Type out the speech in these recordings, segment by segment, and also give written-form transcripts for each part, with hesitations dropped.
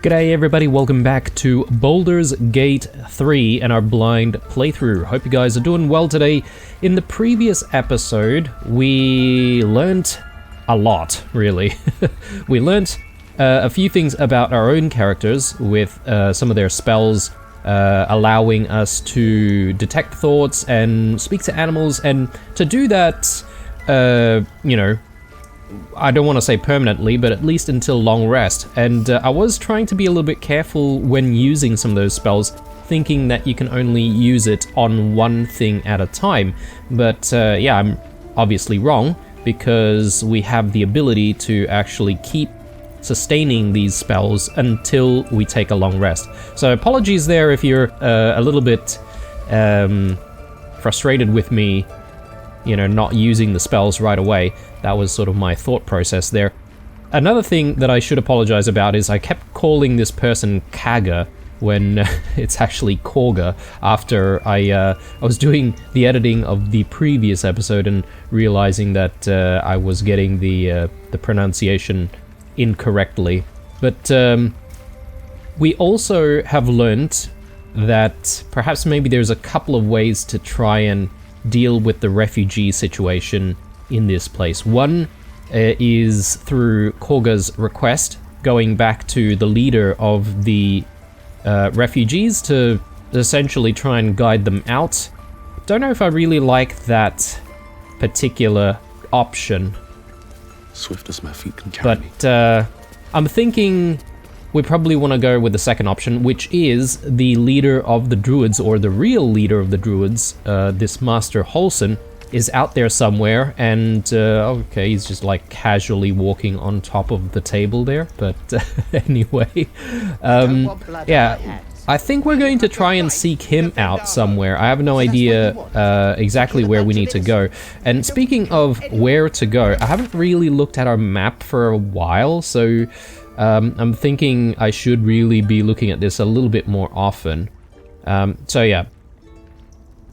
G'day everybody, welcome back to Baldur's Gate 3 and our blind playthrough. Hope you guys are doing well today. In the previous episode, we learnt a lot, really. We learnt a few things about our own characters with some of their spells allowing us to detect thoughts and speak to animals, and to do that, you know, I don't want to say permanently, but at least until long rest. And I was trying to be a little bit careful when using some of those spells, thinking that you can only use it on one thing at a time. But yeah, I'm obviously wrong, because we have the ability to actually keep sustaining these spells until we take a long rest. So apologies there if you're a little bit frustrated with me, you know, not using the spells right away. That was sort of my thought process there. Another thing that I should apologize about is I kept calling this person Kaga when it's actually Korga, after I was doing the editing of the previous episode and realizing that I was getting the pronunciation incorrectly. But we also have learnt that perhaps maybe there's a couple of ways to try and deal with the refugee situation in this place. One is through Korga's request, going back to the leader of the refugees to essentially try and guide them out. Don't know if I really like that particular option. Swift as my feet can carry me. But I'm thinking we probably want to go with the second option, which is the leader of the druids, or the real leader of the druids, this Master Holson, is out there somewhere, and okay, he's just like casually walking on top of the table there, but anyway, yeah, I think we're going to try and seek him out somewhere. I have no idea exactly where we need to go. And speaking of where to go, I haven't really looked at our map for a while, so I'm thinking I should really be looking at this a little bit more often. So yeah,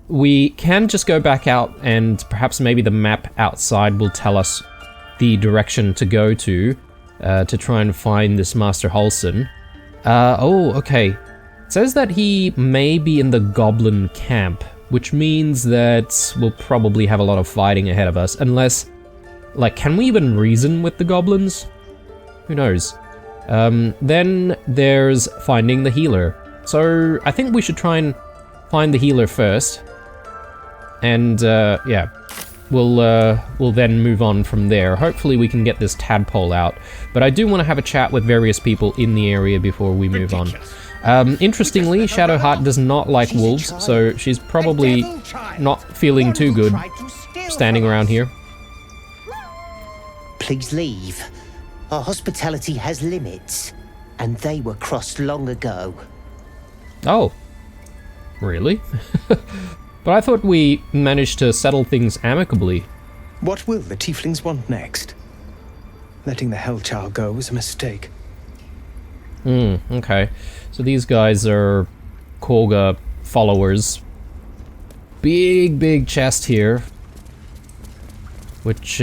we can just go back out, and perhaps maybe the map outside will tell us the direction to go to try and find this Master Holson. Oh, okay. It says that he may be in the goblin camp, which means that we'll probably have a lot of fighting ahead of us, unless, like, can we even reason with the goblins? Who knows? Then there's finding the healer. So I think we should try and find the healer first. And yeah, we'll then move on from there. Hopefully we can get this tadpole out, but I do want to have a chat with various people in the area before we move on. Interestingly, Shadowheart does not like wolves, so she's probably not feeling too good standing around here. Please leave. Our hospitality has limits, and they were crossed long ago. Oh, really? But I thought we managed to settle things amicably. What will the tieflings want next? Letting the Hellchild go was a mistake. Okay. So these guys are Korga followers. Big chest here. Which,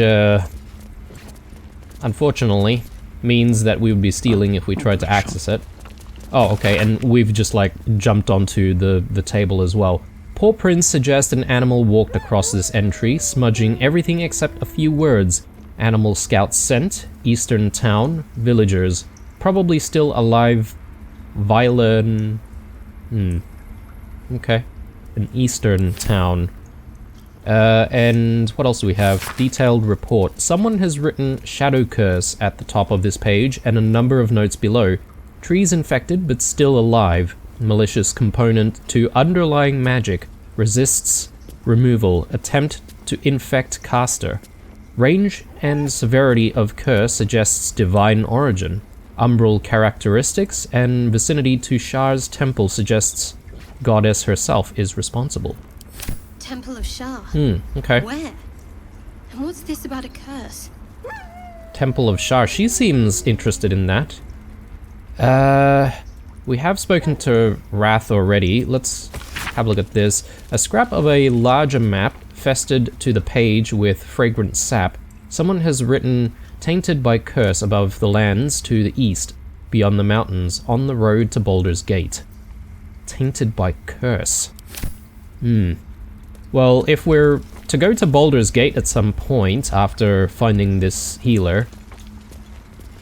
unfortunately, means that we would be stealing if we tried to access it. Oh, okay, and we've just, like, jumped onto the table as well. Paw prints suggest an animal walked across this entry, smudging everything except a few words. Animal scout scent, eastern town, villagers. Probably still alive. Violin. Okay. An eastern town. And what else do we have? Detailed report. Someone has written Shadow Curse at the top of this page, and a number of notes below. Trees infected, but still alive. Malicious component to underlying magic. Resists removal. Attempt to infect caster. Range and severity of curse suggests divine origin. Umbral characteristics and vicinity to Shar's temple suggests goddess herself is responsible. Temple of Shar? Okay. Where? And what's this about a curse? Temple of Shar. She seems interested in that. We have spoken to Wrath already. Let's have a look at this. A scrap of a larger map festered to the page with fragrant sap. Someone has written tainted by curse above the lands to the east. beyond the mountains, on the road to Baldur's Gate. Tainted by curse. Well, if we're to go to Baldur's Gate at some point after finding this healer,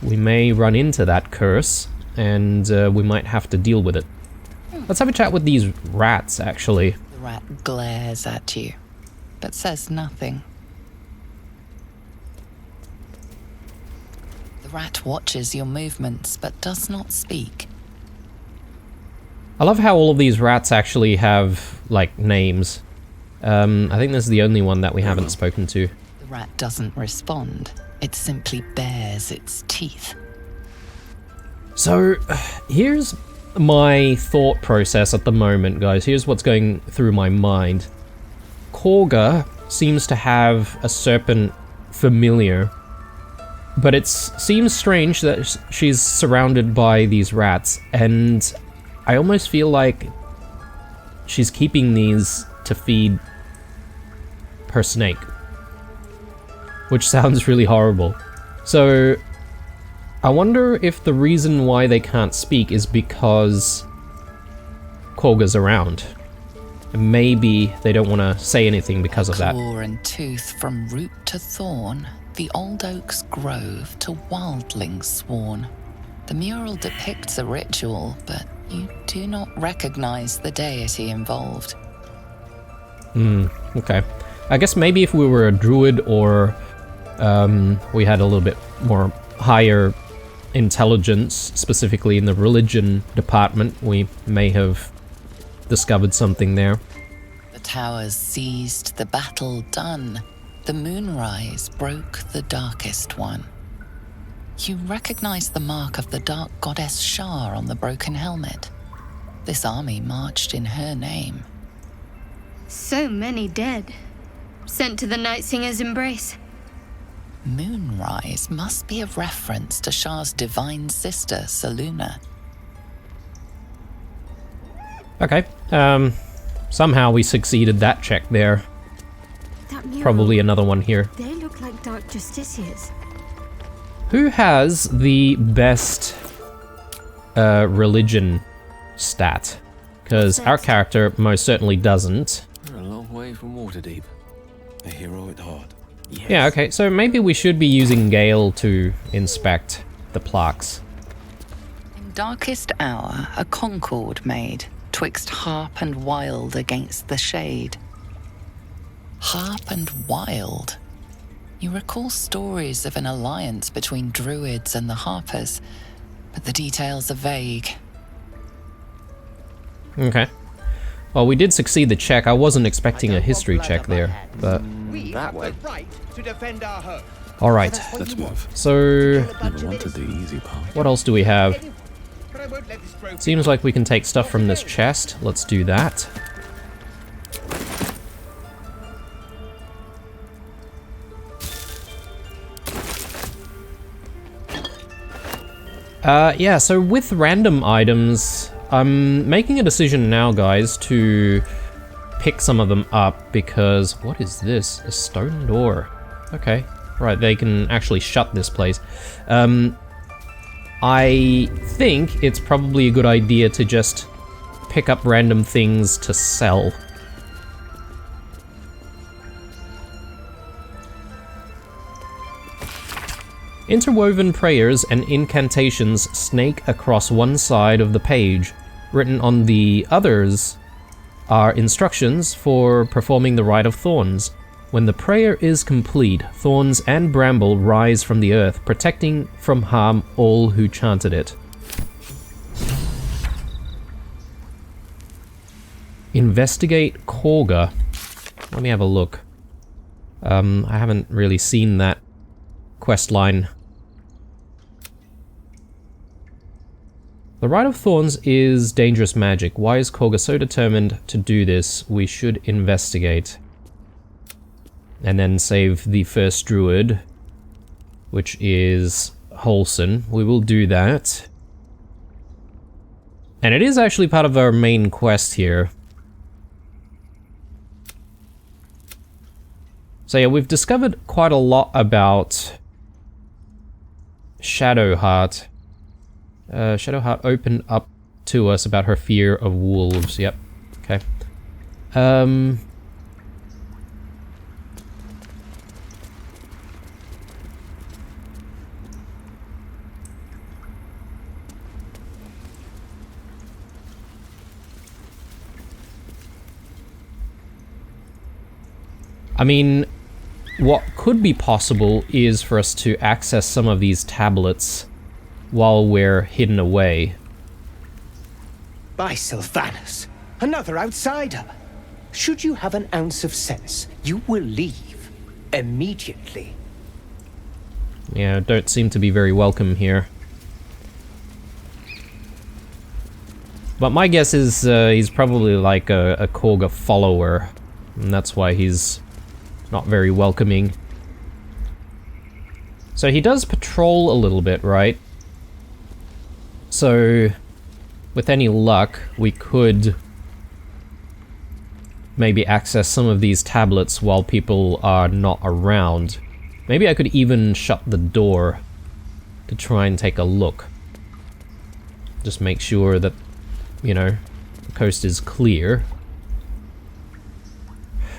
we may run into that curse, and we might have to deal with it. Let's have a chat with these rats, actually. The rat glares at you, but says nothing. The rat watches your movements, but does not speak. I love how all of these rats actually have, like, names. I think this is the only one that we haven't spoken to. The rat doesn't respond. It simply bares its teeth. So, here's my thought process at the moment, guys. Here's what's going through my mind. Korga seems to have a serpent familiar, but it seems strange that she's surrounded by these rats, and I almost feel like she's keeping these to feed her snake, which sounds really horrible. So I wonder if the reason why they can't speak is because Korga's around. And maybe they don't want to say anything because of that. Claw and tooth from root to thorn, the old oak's grove to wildlings sworn. The mural depicts a ritual, but you do not recognize the deity involved. Okay. I guess maybe if we were a druid or we had a little bit more higher intelligence, specifically in the religion department, we may have discovered something there. The towers seized, the battle done. The moonrise broke the darkest one. You recognize the mark of the dark goddess Shar on the broken helmet. This army marched in her name. So many dead. Sent to the Night Singer's embrace. Moonrise must be a reference to Shar's divine sister, Saluna. Okay. Somehow we succeeded that check there. That mural, Probably another one here. they look like Dark Justiciars. Who has the best religion stat? Because our character most certainly doesn't. We're a long way from Waterdeep. A hero at heart. Yes. Yeah, okay, so maybe we should be using Gale to inspect the plaques. In darkest hour, a concord made, twixt harp and wild against the shade. Harp and wild. You recall stories of an alliance between druids and the harpers, but the details are vague. Okay. Well, we did succeed the check. I wasn't expecting a history check there, but... That way. Alright, Let's move. so... Never wanted the easy part. what else do we have? Seems like we can take stuff from this chest. Let's do that. Yeah, so with random items, I'm making a decision now, guys, to pick some of them up because... what is this? A stone door. Okay. Right, they can actually shut this place. I think it's probably a good idea to just pick up random things to sell. Interwoven prayers and incantations snake across one side of the page. Written on the others are instructions for performing the Rite of Thorns. When the prayer is complete, thorns and bramble rise from the earth, protecting from harm all who chanted it. Investigate Korga. Let me have a look. I haven't really seen that quest line. The Rite of Thorns is dangerous magic. Why is Korga so determined to do this? We should investigate. And then save the first druid, which is Holson. We will do that. And it is actually part of our main quest here. So yeah, we've discovered quite a lot about Shadowheart. Shadowheart opened up to us about her fear of wolves. Yep. Okay. I mean, what could be possible is for us to access some of these tablets while we're hidden away. By Sylvanus, another outsider. Should you have an ounce of sense, you will leave immediately. Yeah, don't seem to be very welcome here. But my guess is he's probably like a Korga follower, and that's why he's not very welcoming. So he does patrol a little bit, right? So, with any luck, we could maybe access some of these tablets while people are not around. Maybe I could even shut the door to try and take a look. Just make sure that, you know, the coast is clear.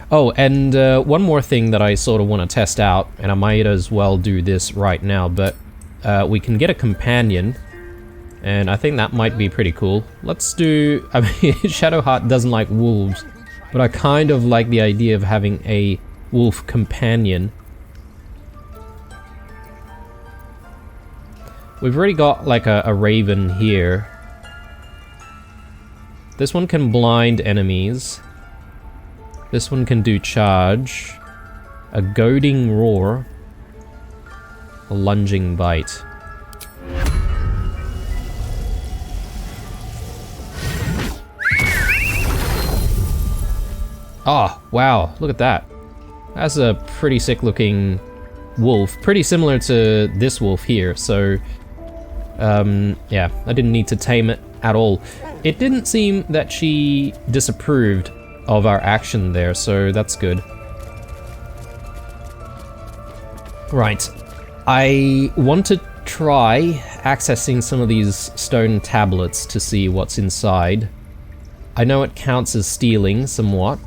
Oh, and one more thing that I sort of want to test out, and I might as well do this right now, but we can get a companion, and I think that might be pretty cool. Let's do... I mean, Shadowheart doesn't like wolves, but I kind of like the idea of having a wolf companion. We've already got like a raven here. This one can blind enemies. This one can do charge, a goading roar, a lunging bite. Oh, wow, look at that. That's a pretty sick looking wolf, pretty similar to this wolf here, so yeah, I didn't need to tame it at all. It didn't seem that she disapproved of our action there, so that's good. Right, I want to try accessing some of these stone tablets to see what's inside. I know it counts as stealing somewhat,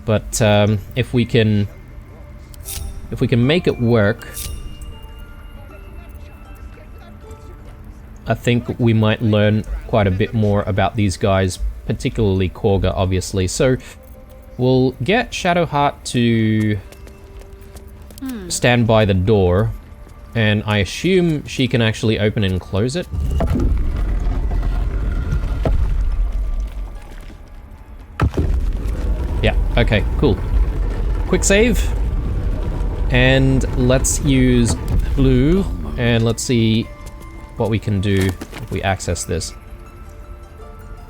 but if we can make it work, I think we might learn quite a bit more about these guys, particularly Korga, obviously. So we'll get Shadowheart to stand by the door, and I assume she can actually open and close it. Yeah, okay, cool. Quick save. And let's use blue, and let's see what we can do if we access this.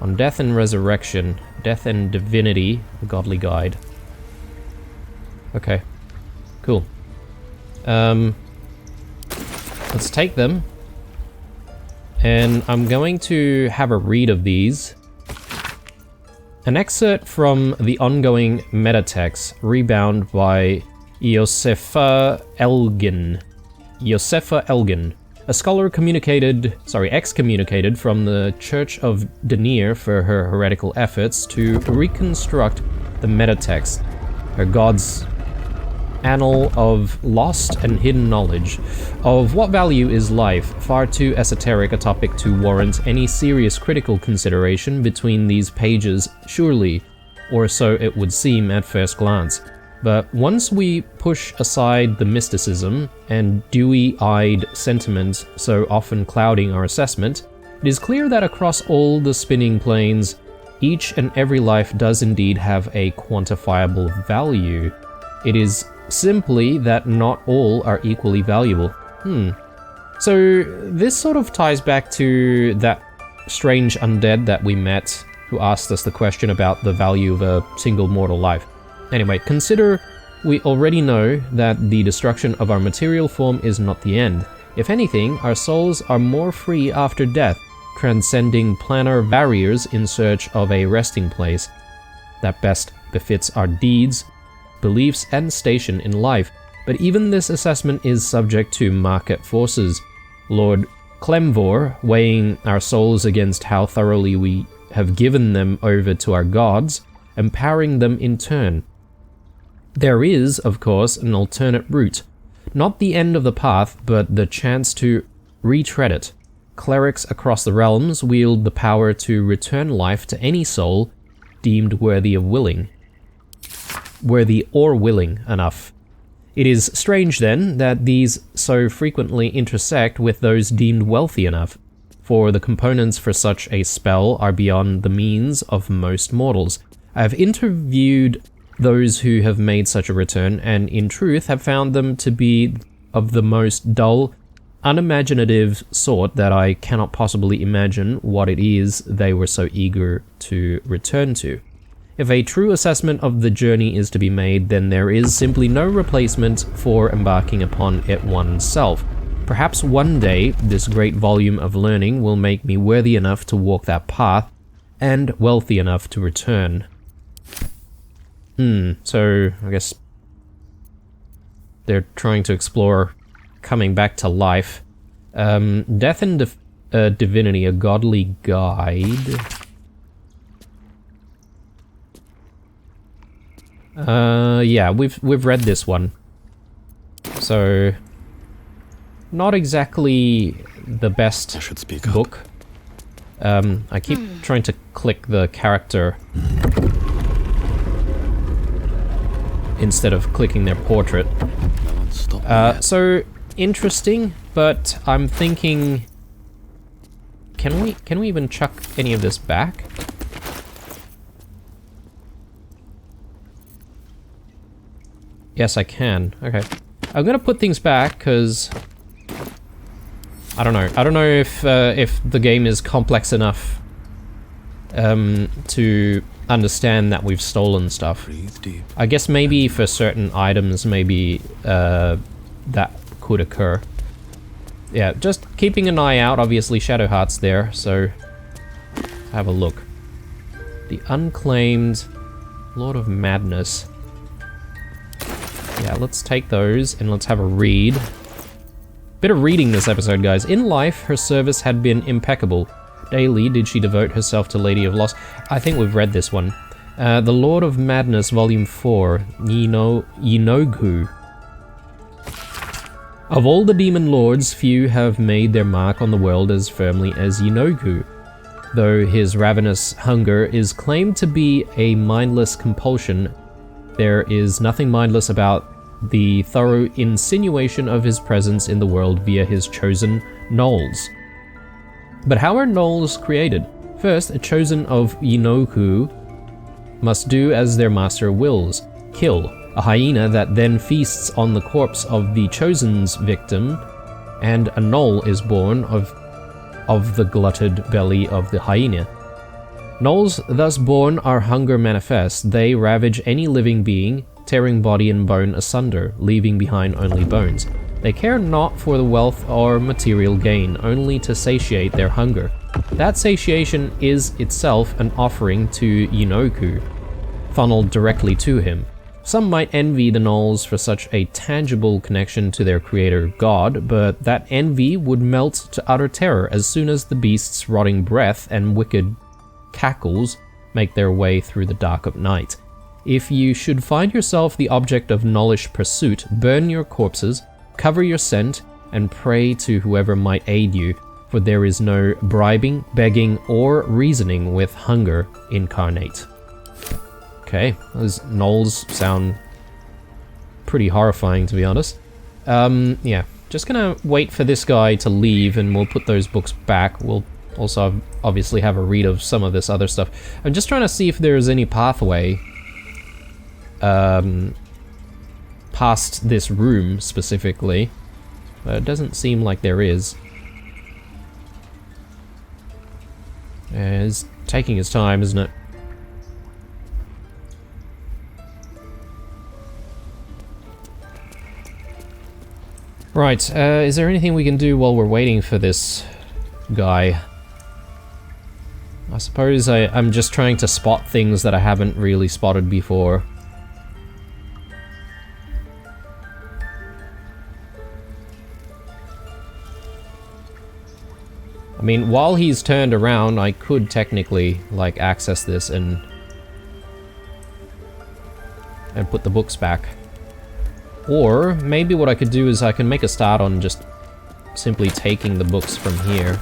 On Death and Resurrection, Death and Divinity, the Godly Guide. Okay, cool. Let's take them. And I'm going to have a read of these. An excerpt from the ongoing metatext, Rebound by Josefa Elgin. Josefa Elgin. A scholar excommunicated from the Church of Denier for her heretical efforts to reconstruct the metatext, her god's annal of lost and hidden knowledge. Of what value is life? Far too esoteric a topic to warrant any serious critical consideration between these pages, surely, or so it would seem at first glance. But once we push aside the mysticism and dewy-eyed sentiment so often clouding our assessment, it is clear that across all the spinning planes, each and every life does indeed have a quantifiable value. It is simply that not all are equally valuable. So this sort of ties back to that strange undead that we met who asked us the question about the value of a single mortal life. Anyway, consider we already know that the destruction of our material form is not the end. If anything, our souls are more free after death, transcending planar barriers in search of a resting place that best befits our deeds, beliefs, and station in life. But even this assessment is subject to market forces. Lord Kelemvor, weighing our souls against how thoroughly we have given them over to our gods, empowering them in turn. There is, of course, an alternate route. Not the end of the path, but the chance to retread it. Clerics across the realms wield the power to return life to any soul deemed worthy or willing enough. It is strange, then, that these so frequently intersect with those deemed wealthy enough, for the components for such a spell are beyond the means of most mortals. I have interviewed those who have made such a return, and in truth have found them to be of the most dull, unimaginative sort that I cannot possibly imagine what it is they were so eager to return to. If a true assessment of the journey is to be made, then there is simply no replacement for embarking upon it oneself. Perhaps one day, this great volume of learning will make me worthy enough to walk that path, and wealthy enough to return. So I guess they're trying to explore coming back to life. Death and Divinity, a godly guide. Yeah, we've read this one. So not exactly the best I should speak up. book. I keep trying to click the character instead of clicking their portrait. No one stopped me yet. So interesting, but I'm thinking, can we even chuck any of this back? Yes, I can. Okay. I'm gonna put things back because I don't know. I don't know if the game is complex enough to understand that we've stolen stuff. Breathe deep. I guess maybe for certain items, maybe that could occur. Yeah, just keeping an eye out. Obviously, Shadowheart's there, so have a look. The Unclaimed Lord of Madness. Yeah, let's take those and let's have a read. Bit of reading this episode, guys. In life, her service had been impeccable. Daily did she devote herself to Lady of Loss. I think we've read this one. The Lord of Madness, Volume 4, Yinogu. Of all the demon lords, few have made their mark on the world as firmly as Yinogu. Though his ravenous hunger is claimed to be a mindless compulsion, there is nothing mindless about the thorough insinuation of his presence in the world via his chosen gnolls. But how are gnolls created? First, a chosen of Yinoku must do as their master wills, kill a hyena that then feasts on the corpse of the chosen's victim, and a gnoll is born of the glutted belly of the hyena. Gnolls thus born are hunger manifest. They ravage any living being, tearing body and bone asunder, leaving behind only bones. They care not for the wealth or material gain, only to satiate their hunger. That satiation is itself an offering to Yinoku, funneled directly to him. Some might envy the gnolls for such a tangible connection to their creator god, but that envy would melt to utter terror as soon as the beast's rotting breath and wicked cackles make their way through the dark of night. If you should find yourself the object of gnollish pursuit, burn your corpses, cover your scent, and pray to whoever might aid you, for there is no bribing, begging, or reasoning with hunger incarnate. Okay, those gnolls sound pretty horrifying, to be honest. Yeah, just gonna wait for this guy to leave and we'll put those books back. We'll also obviously have a read of some of this other stuff. I'm just trying to see if there's any pathway past this room specifically, but it doesn't seem like there is. It's taking his time, isn't it? Right, is there anything we can do while we're waiting for this guy? I suppose I'm just trying to spot things that I haven't really spotted before. I mean, while he's turned around, I could technically, like, access this and put the books back. Or maybe what I could do is I can make a start on just simply taking the books from here.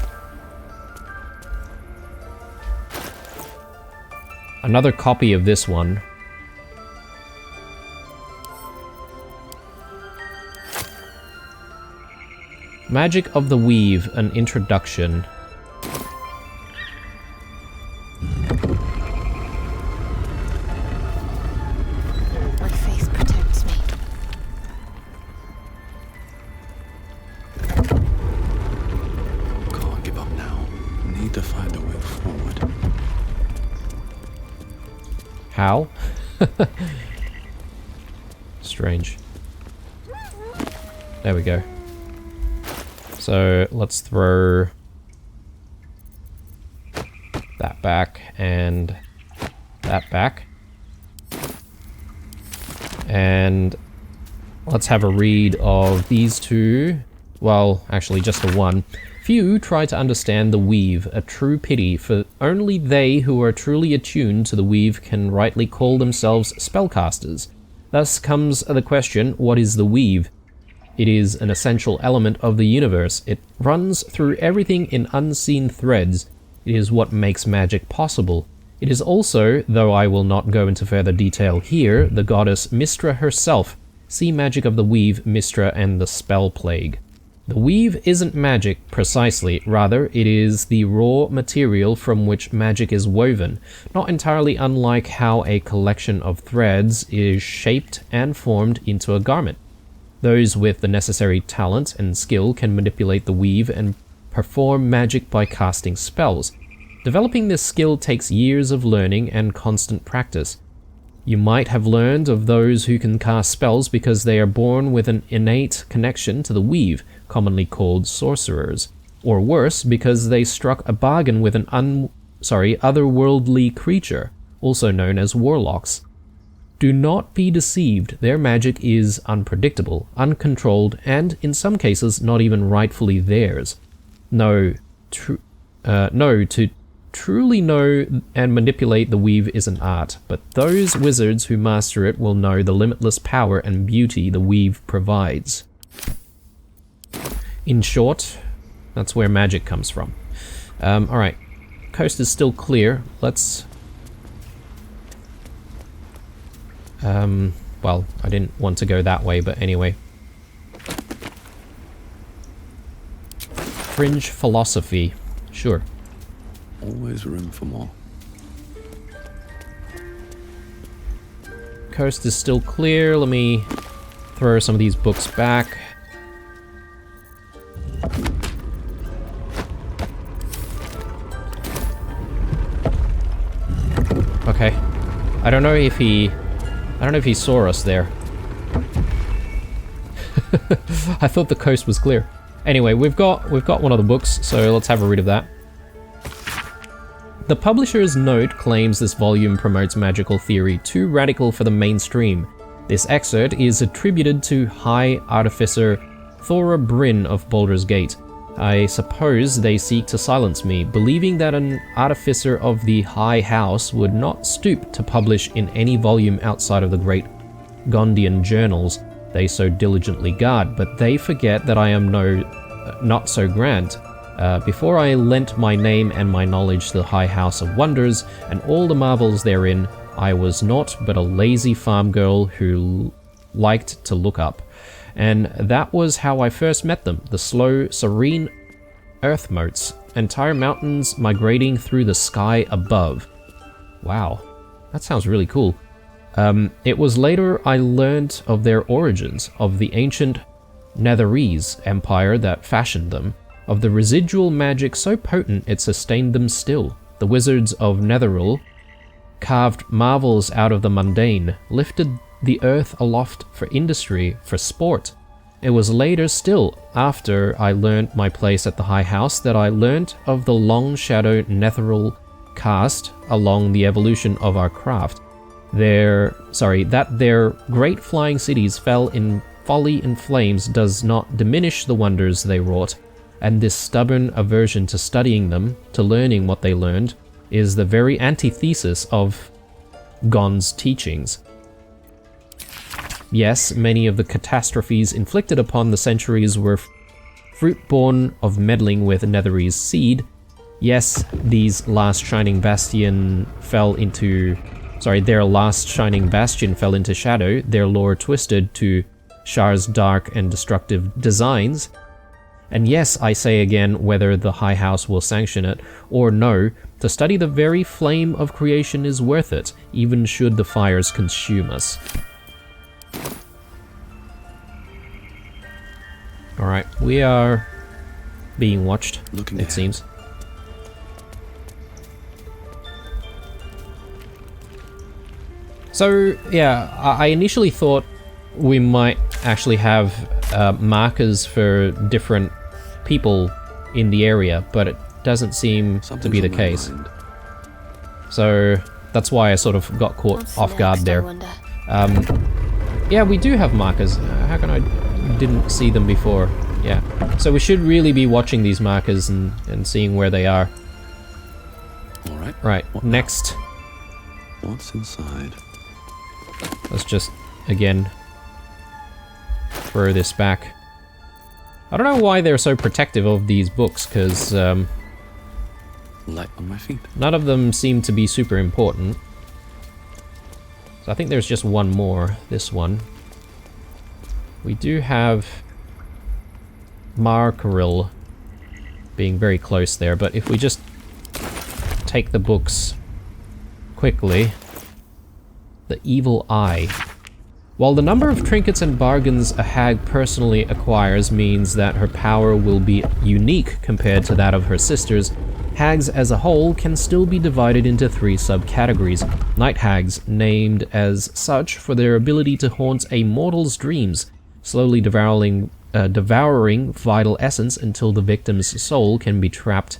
Another copy of this one. Magic of the Weave, an introduction. My faith protects me. Can't give up now. Need to find a way forward. How? Strange. There we go. So let's throw that back and that back. And let's have a read of these two. Well, actually just the one. Few try to understand the weave, a true pity, for only they who are truly attuned to the weave can rightly call themselves spellcasters. Thus comes the question, what is the weave? It is an essential element of the universe. It runs through everything in unseen threads. It is what makes magic possible. It is also, though I will not go into further detail here, the goddess Mystra herself. See Magic of the Weave, Mystra and the Spell Plague. The weave isn't magic, precisely. Rather, it is the raw material from which magic is woven, not entirely unlike how a collection of threads is shaped and formed into a garment. Those with the necessary talent and skill can manipulate the weave and perform magic by casting spells. Developing this skill takes years of learning and constant practice. You might have learned of those who can cast spells because they are born with an innate connection to the weave, commonly called sorcerers, or worse, because they struck a bargain with an otherworldly creature, also known as warlocks. Do not be deceived, their magic is unpredictable, uncontrolled, and in some cases not even rightfully theirs. To truly know and manipulate the weave is an art, but those wizards who master it will know the limitless power and beauty the weave provides. In short, that's where magic comes from. Alright, coast is still clear. Let's... well, I didn't want to go that way, but anyway. Fringe philosophy. Sure. Always room for more. Coast is still clear. Let me throw some of these books back. Okay. I don't know if he saw us there. I thought the coast was clear. Anyway, we've got one of the books, so let's have a read of that. The publisher's note claims this volume promotes magical theory too radical for the mainstream. This excerpt is attributed to High Artificer Thora Bryn of Baldur's Gate. I suppose they seek to silence me, believing that an artificer of the High House would not stoop to publish in any volume outside of the great Gondian journals they so diligently guard, but they forget that I am not so grand. Before I lent my name and my knowledge to the High House of Wonders and all the marvels therein, I was naught but a lazy farm girl who liked to look up. And that was how I first met them, the slow, serene earth motes, entire mountains migrating through the sky above. Wow, that sounds really cool. It was later I learnt of their origins, of the ancient Netherese empire that fashioned them, of the residual magic so potent it sustained them still. The wizards of Netheril carved marvels out of the mundane, lifted the earth aloft for industry, for sport. It was later still, after I learnt my place at the High House, that I learnt of the long shadow Netheril cast along the evolution of our craft. That their great flying cities fell in folly and flames does not diminish the wonders they wrought. and this stubborn aversion to studying them, to learning what they learned, is the very antithesis of Gon's teachings. Yes, many of the catastrophes inflicted upon the centuries were fruit born of meddling with Netherese seed. Yes, these last shining bastion fell into... their last shining bastion fell into shadow, their lore twisted to Shar's dark and destructive designs. And yes, I say again, whether the High House will sanction it or no, to study the very flame of creation is worth it, even should the fires consume us. Alright, we are being watched, it seems. So, yeah, I initially thought we might actually have markers for different people in the area, but it doesn't seem to be the case. So, that's why I sort of got caught off guard there. Yeah, we do have markers. How can I didn't see them before? Yeah. So we should really be watching these markers and seeing where they are. Alright. Right, next. What's inside? Let's just, again, throw this back. I don't know why they're so protective of these books, because Light on my feet. none of them seem to be super important. So I think there's just one more, this one. We do have Markaril being very close there, but if we just take the books quickly. The Evil Eye. While the number of trinkets and bargains a hag personally acquires means that her power will be unique compared to that of her sisters, hags as a whole can still be divided into 3 subcategories. Night hags, named as such for their ability to haunt a mortal's dreams, slowly devouring vital essence until the victim's soul can be trapped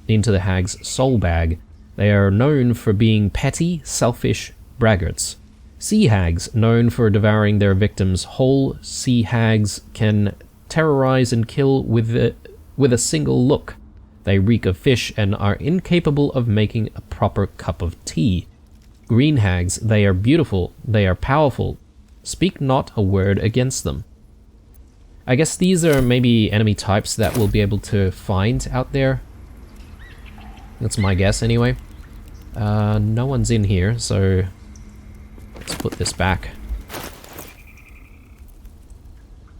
into the hag's soul bag. They are known for being petty, selfish braggarts. Sea hags, known for devouring their victims whole. Sea hags can terrorize and kill with a single look. They reek of fish and are incapable of making a proper cup of tea. Green hags, they are beautiful, they are powerful. Speak not a word against them. I guess these are maybe enemy types that we'll be able to find out there. That's my guess anyway. No one's in here, so let's put this back.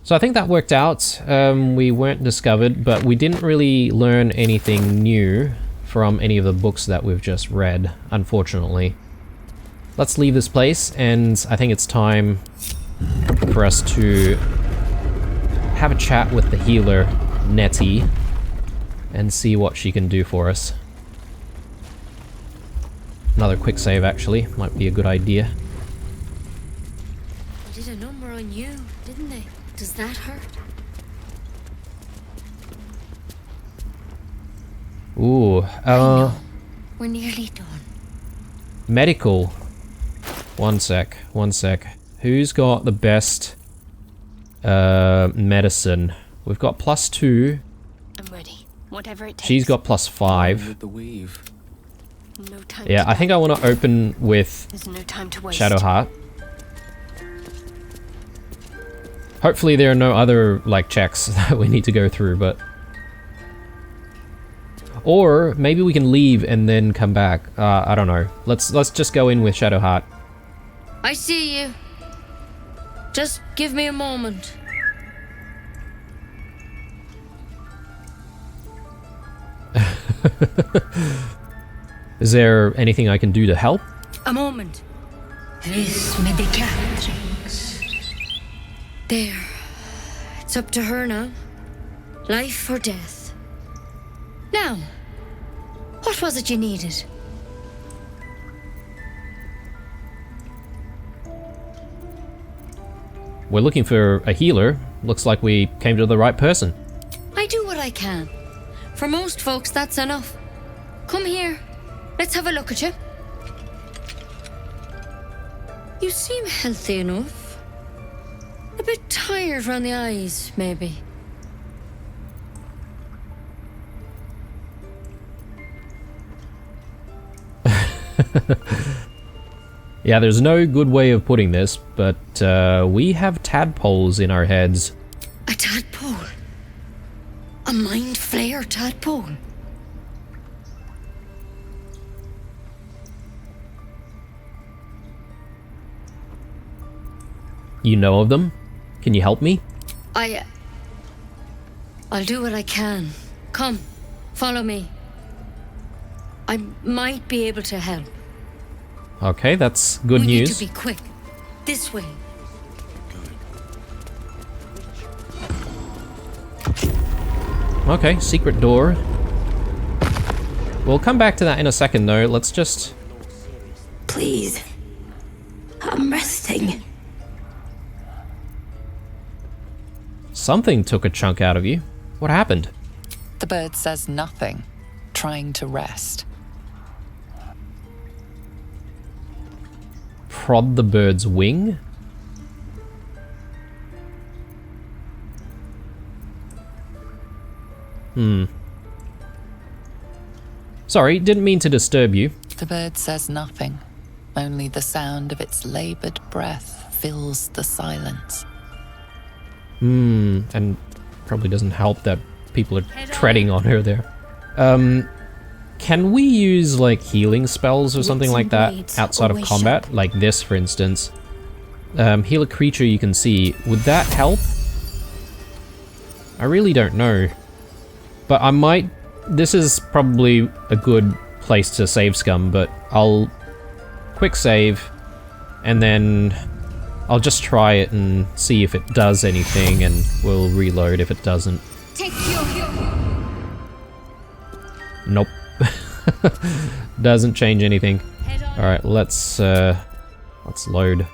So I think that worked out. We weren't discovered, but we didn't really learn anything new from any of the books that we've just read, unfortunately. Let's leave this place, and I think it's time for us to have a chat with the healer, Nettie, and see what she can do for us. Another quick save, actually, might be a good idea. They did a number on you, didn't they? Does that hurt? Ooh, We're nearly done. medical. One sec. Who's got the best medicine? We've got +2. I'm ready. Whatever it takes. She's got +5. With the weave. No time. Yeah, I think I want to open with There's no time to waste. Shadowheart. Hopefully there are no other, like, checks that we need to go through, but... Or maybe we can leave and then come back. I don't know. Let's just go in with Shadowheart. I see you. Just give me a moment. Is there anything I can do to help? A moment. Vis medicatrix. There. It's up to her now. Life or death. Now, what was it you needed? We're looking for a healer. Looks like we came to the right person. I do what I can. For most folks, that's enough. Come here. Let's have a look at you. You seem healthy enough. A bit tired round the eyes, maybe. Yeah, there's no good way of putting this, but we have tadpoles in our heads. A tadpole? A mind flayer tadpole? You know of them? Can you help me? I'll do what I can. Come, follow me. I might be able to help. Okay, that's good We news. need to be quick. This way. Okay, secret door. We'll come back to that in a second though. Let's just... Please. I'm resting. Something took a chunk out of you. What happened? The bird says nothing, trying to rest. Prod the bird's wing? Sorry, didn't mean to disturb you. The bird says nothing. Only the sound of its labored breath fills the silence. And probably doesn't help that people are treading on her there. Can we use like healing spells or something like that outside of combat? Like this, for instance. Heal a creature you can see. Would that help? I really don't know. But I might... This is probably a good place to save scum, but I'll quick save and then I'll just try it and see if it does anything, and we'll reload if it doesn't. Take your... Nope. Doesn't change anything. Alright, let's load.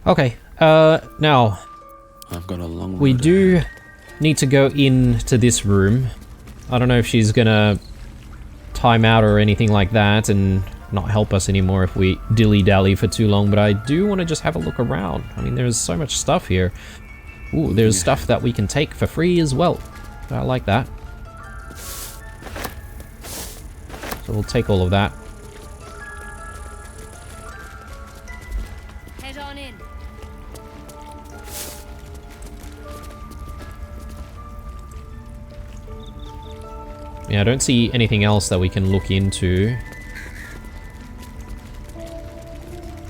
Okay, now, I've got a long we road do ahead. need to go into this room. I don't know if she's gonna time out or anything like that and not help us anymore if we dilly-dally for too long, but I do want to just have a look around. I mean, there's so much stuff here. Ooh, there's stuff that we can take for free as well. I like that. So we'll take all of that. Head on in. Yeah, I don't see anything else that we can look into.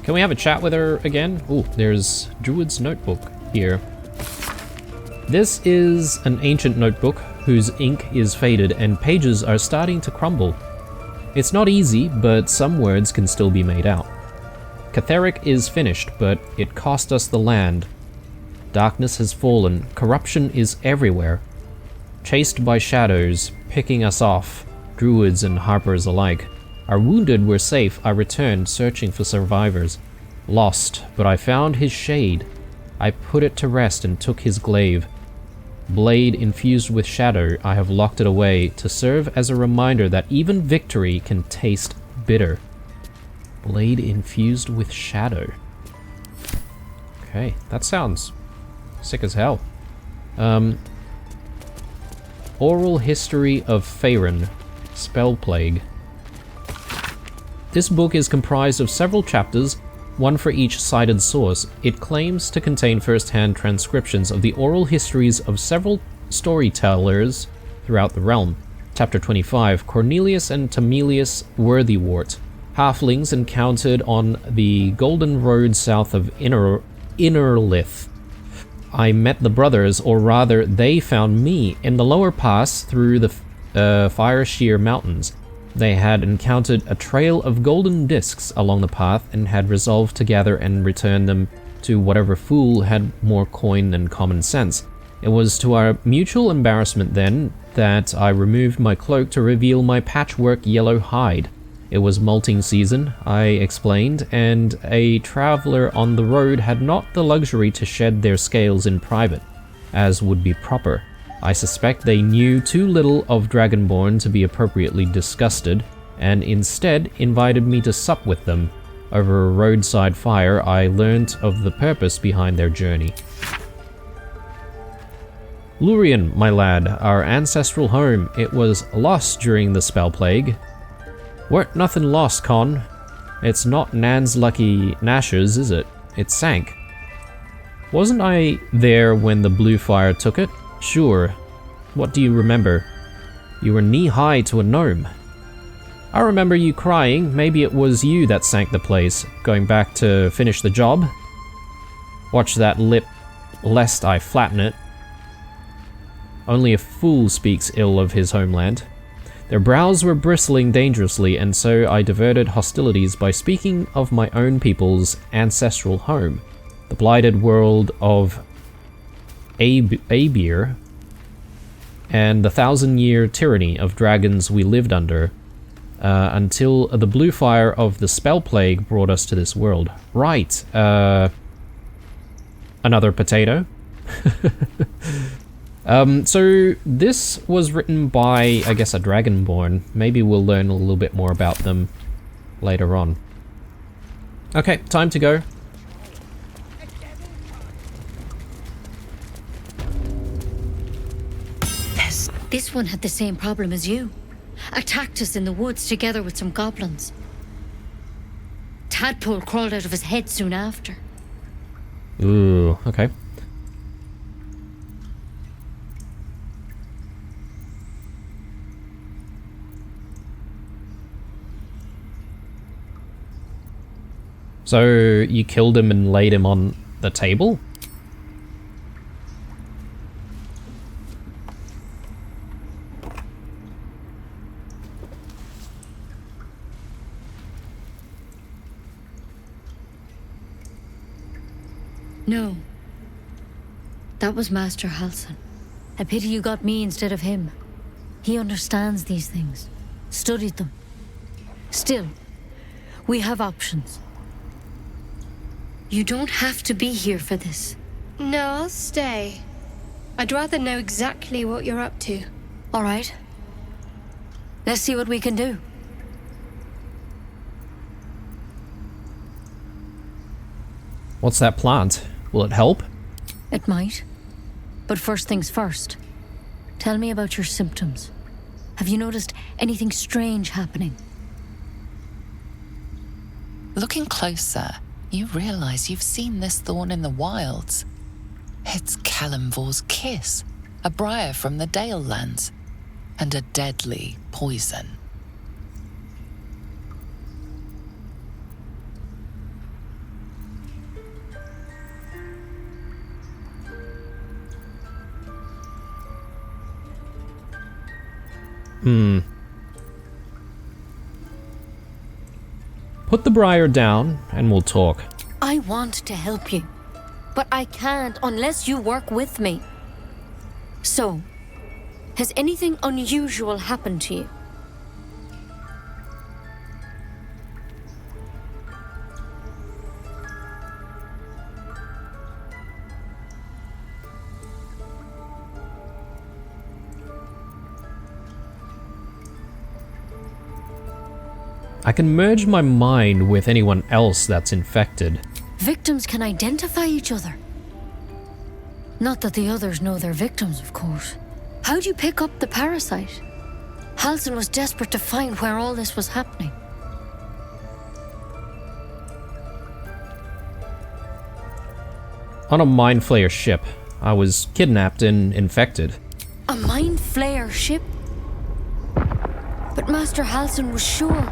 Can we have a chat with her again? Ooh, there's Druid's notebook here. This is an ancient notebook whose ink is faded and pages are starting to crumble. It's not easy, but some words can still be made out. Catheric is finished, but it cost us the land. Darkness has fallen, corruption is everywhere. Chased by shadows, picking us off, druids and harpers alike. Our wounded were safe, I returned, searching for survivors. Lost, but I found his shade. I put it to rest and took his glaive. Blade infused with shadow, I have locked it away to serve as a reminder that even victory can taste bitter. Blade infused with shadow. Okay, that sounds sick as hell. Oral History of Faerun, Spell Plague. This book is comprised of several chapters, one for each cited source. It claims to contain first-hand transcriptions of the oral histories of several storytellers throughout the realm. Chapter 25, Cornelius and Tamilius Worthywort, halflings encountered on the Golden Road south of Innerlith. I met the brothers, or rather they found me, in the lower pass through the Fire Sheer Mountains. They had encountered a trail of golden discs along the path and had resolved to gather and return them to whatever fool had more coin than common sense. It was to our mutual embarrassment then that I removed my cloak to reveal my patchwork yellow hide. It was molting season, I explained, and a traveller on the road had not the luxury to shed their scales in private, as would be proper. I suspect they knew too little of Dragonborn to be appropriately disgusted, and instead invited me to sup with them. Over a roadside fire, I learnt of the purpose behind their journey. Lurien, my lad, our ancestral home, it was lost during the spell plague. Weren't nothing lost, Con. It's not Nan's lucky Nash's, is it? It sank. Wasn't I there when the blue fire took it? Sure. What do you remember? You were knee-high to a gnome. I remember you crying. Maybe it was you that sank the place, going back to finish the job. Watch that lip, lest I flatten it. Only a fool speaks ill of his homeland. Their brows were bristling dangerously, and so I diverted hostilities by speaking of my own people's ancestral home, the blighted world of Abir, and the 1,000-year tyranny of dragons we lived under, until the blue fire of the spell plague brought us to this world. Right, another potato. So this was written by, I guess, a Dragonborn. Maybe we'll learn a little bit more about them later on. Okay, time to go. This one had the same problem as you. Attacked us in the woods together with some goblins. Tadpole crawled out of his head soon after. Ooh, okay. So you killed him and laid him on the table? No. That was Master Halsin. A pity you got me instead of him. He understands these things. Studied them. Still, we have options. You don't have to be here for this. No, I'll stay. I'd rather know exactly what you're up to. All right. Let's see what we can do. What's that plant? Will it help? It might. But first things first. Tell me about your symptoms. Have you noticed anything strange happening? Looking closer, you realize you've seen this thorn in the wilds. It's Kelemvor's kiss, a briar from the Dale lands, and a deadly poison. Put the briar down and we'll talk. I want to help you, but I can't unless you work with me. So, has anything unusual happened to you? I can merge my mind with anyone else that's infected. Victims can identify each other. Not that the others know they're victims, of course. How'd you pick up the parasite? Halsin was desperate to find where all this was happening. On a Mind Flayer ship. I was kidnapped and infected. A Mind Flayer ship? But Master Halsin was sure.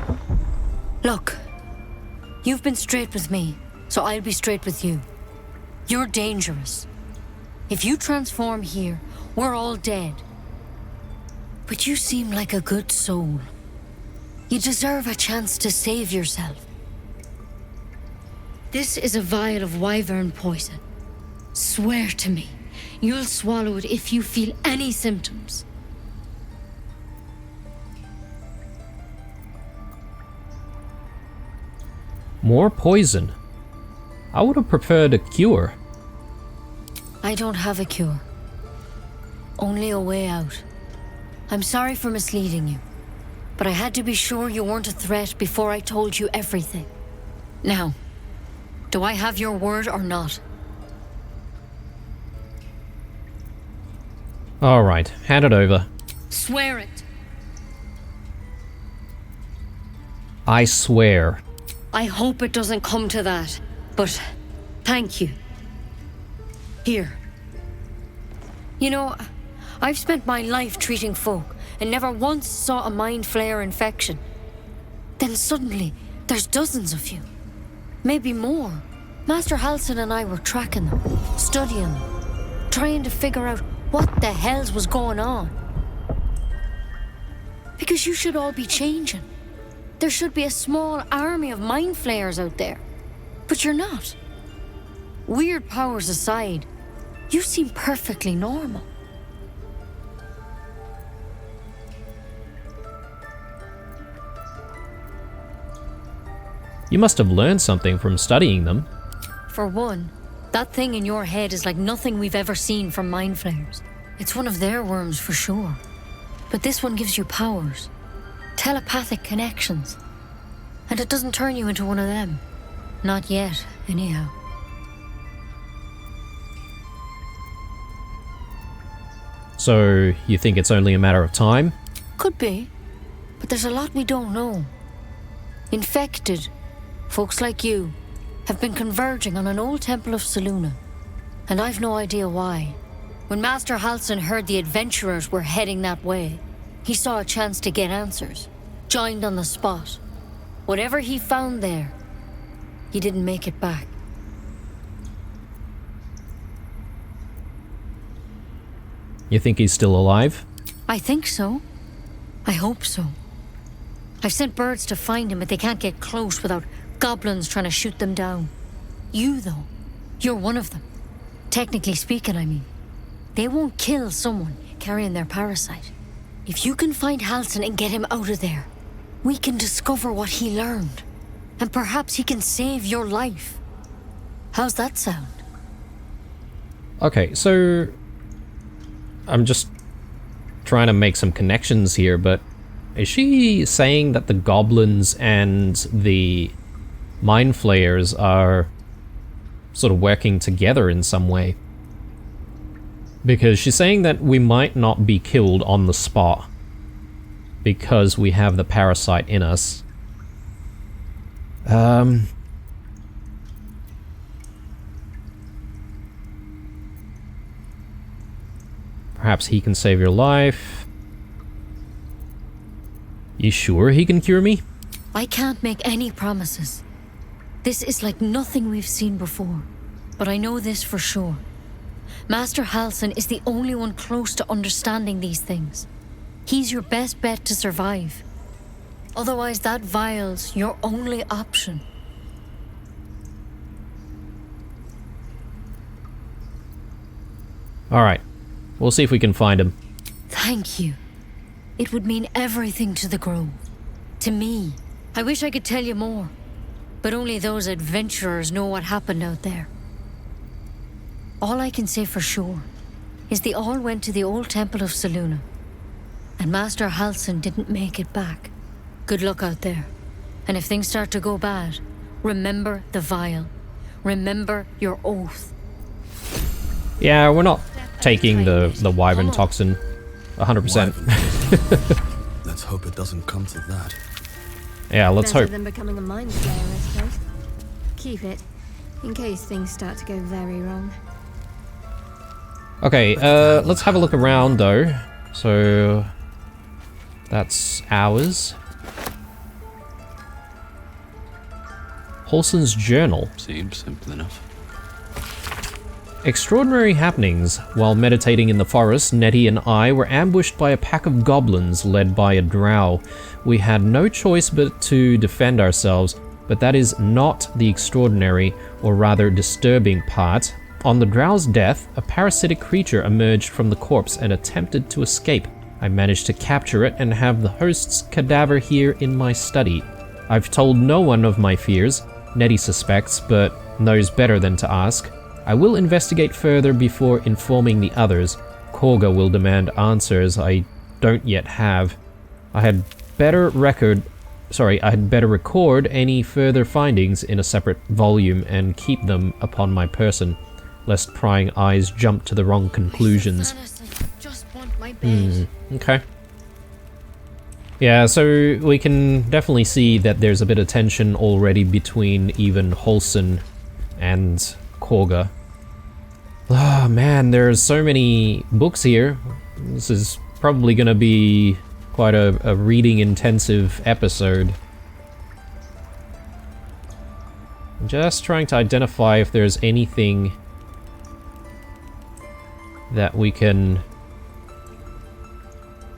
Look, you've been straight with me, so I'll be straight with you. You're dangerous. If you transform here, we're all dead. But you seem like a good soul. You deserve a chance to save yourself. This is a vial of wyvern poison. Swear to me, you'll swallow it if you feel any symptoms. More poison. I would have preferred a cure. I don't have a cure. only a way out. I'm sorry for misleading you, but I had to be sure you weren't a threat before I told you everything. Now, do I have your word or not? Alright, hand it over. Swear it. I swear. I hope it doesn't come to that, but thank you. Here. You know, I've spent my life treating folk and never once saw a mind flayer infection. Then suddenly, there's dozens of you. Maybe more. Master Halsin and I were tracking them, studying them, trying to figure out what the hells was going on. Because you should all be changing. There should be a small army of mind flayers out there. But you're not. Weird powers aside, you seem perfectly normal. You must have learned something from studying them. For one, that thing in your head is like nothing we've ever seen from mind flayers. It's one of their worms for sure. But this one gives you powers. Telepathic connections. And it doesn't turn you into one of them. Not yet, anyhow. So, you think it's only a matter of time? Could be. But there's a lot we don't know. Infected, folks like you, have been converging on an old temple of Selûne. And I've no idea why. When Master Halsin heard the adventurers were heading that way, he saw a chance to get answers. Joined on the spot. Whatever he found there, he didn't make it back. You think he's still alive? I think so. I hope so. I've sent birds to find him, but they can't get close without goblins trying to shoot them down. You, though, you're one of them. Technically speaking, I mean. They won't kill someone carrying their parasite. If you can find Halsin and get him out of there, we can discover what he learned. And perhaps he can save your life. How's that sound? Okay, so... I'm just trying to make some connections here, but is she saying that the goblins and the mind flayers are sort of working together in some way? Because she's saying that we might not be killed on the spot because we have the parasite in us. Perhaps he can save your life. You sure he can cure me? I can't make any promises. This is like nothing we've seen before. But I know this for sure. Master Halsin is the only one close to understanding these things. He's your best bet to survive. Otherwise, that vial's your only option. Alright. We'll see if we can find him. Thank you. It would mean everything to the Grove. To me. I wish I could tell you more. But only those adventurers know what happened out there. All I can say for sure is they all went to the old temple of Selûne. And Master Halsin didn't make it back. Good luck out there. And if things start to go bad, remember the vial. Remember your oath. Yeah, we're not taking the wyvern toxin 100%. Let's hope it doesn't come to that. Yeah, let's Better hope. than becoming a mind flayer, I suppose. Keep it, in case things start to go very wrong. Okay, let's have a look around though. So that's ours. Halsin's journal. Seems simple enough. Extraordinary happenings. While meditating in the forest, Nettie and I were ambushed by a pack of goblins led by a drow. We had no choice but to defend ourselves, but that is not the extraordinary, or rather disturbing part. On the drow's death, a parasitic creature emerged from the corpse and attempted to escape. I managed to capture it and have the host's cadaver here in my study. I've told no one of my fears. Nettie suspects, but knows better than to ask. I will investigate further before informing the others. Korga will demand answers I don't yet have. I had better record I had better record any further findings in a separate volume and keep them upon my person, lest prying eyes jump to the wrong conclusions. Just want my bed. Okay. Yeah, so we can definitely see that there's a bit of tension already between even Holson and Korga. Oh man, there's so many books here. This is probably gonna be quite a reading intensive episode. I'm just trying to identify if there's anything that we can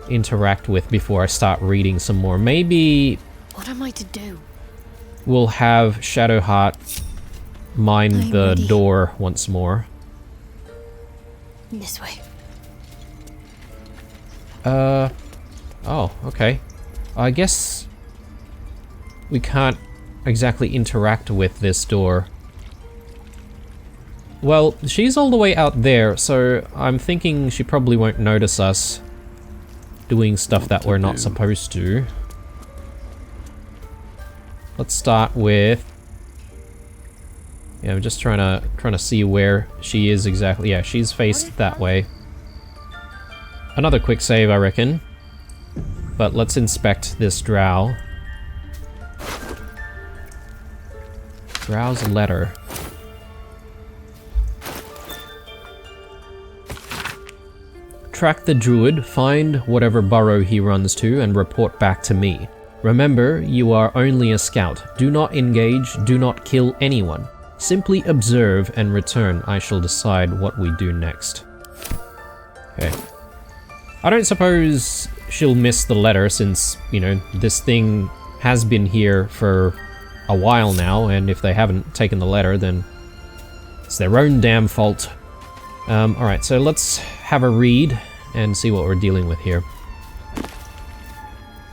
interact with before I start reading some more. Maybe What am I to do? we'll have Shadowheart mind I'm the ready. door once more. This way. Oh, okay. I guess we can't exactly interact with this door. Well, she's all the way out there, so I'm thinking she probably won't notice us doing stuff that we're not supposed to. Let's start with... Yeah, I'm just trying to see where she is exactly. Yeah, she's faced that way. Another quick save, I reckon. But let's inspect this drow. Drow's letter. Track the druid, find whatever burrow he runs to, and report back to me. Remember, you are only a scout. Do not engage, do not kill anyone. Simply observe and return. I shall decide what we do next. Okay. I don't suppose she'll miss the letter since, you know, this thing has been here for a while now, and if they haven't taken the letter, then it's their own damn fault. Alright, so let's have a read and see what we're dealing with here.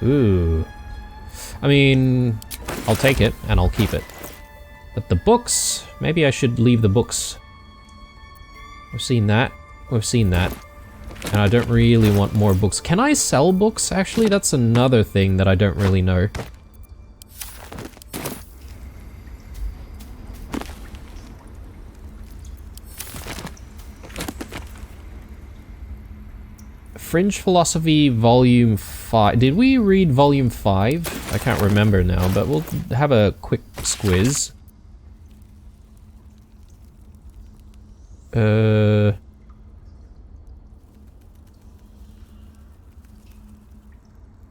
Ooh. I mean, I'll take it and I'll keep it. But the books, maybe I should leave the books. We've seen that. We've seen that. And I don't really want more books. Can I sell books? Actually, that's another thing that I don't really know. Fringe Philosophy Volume 5. Did we read Volume 5? I can't remember now, but we'll have a quick squiz.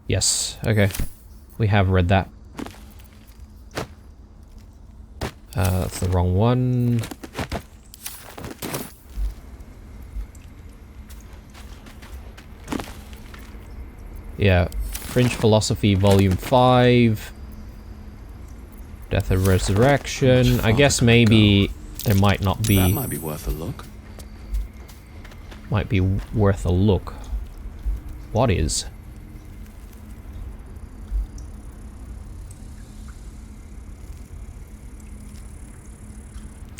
Yes, okay. We have read that. That's the wrong one. Yeah, Fringe Philosophy Volume 5. Death and Resurrection. I guess maybe there might not be... That might be worth a look. Might be worth a look. What is?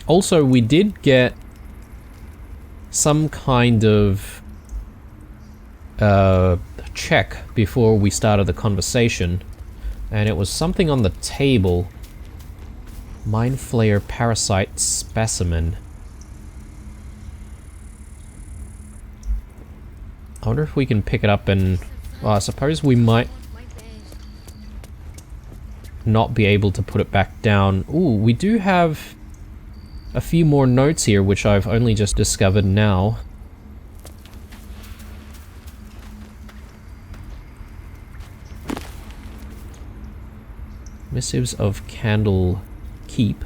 Also, we did get some kind of check before we started the conversation, and it was something on the table. Mind Flayer Parasite Specimen. I wonder if we can pick it up and... Well, I suppose we might not be able to put it back down. Ooh, we do have a few more notes here, which I've only just discovered now. Missives of Candle Keep.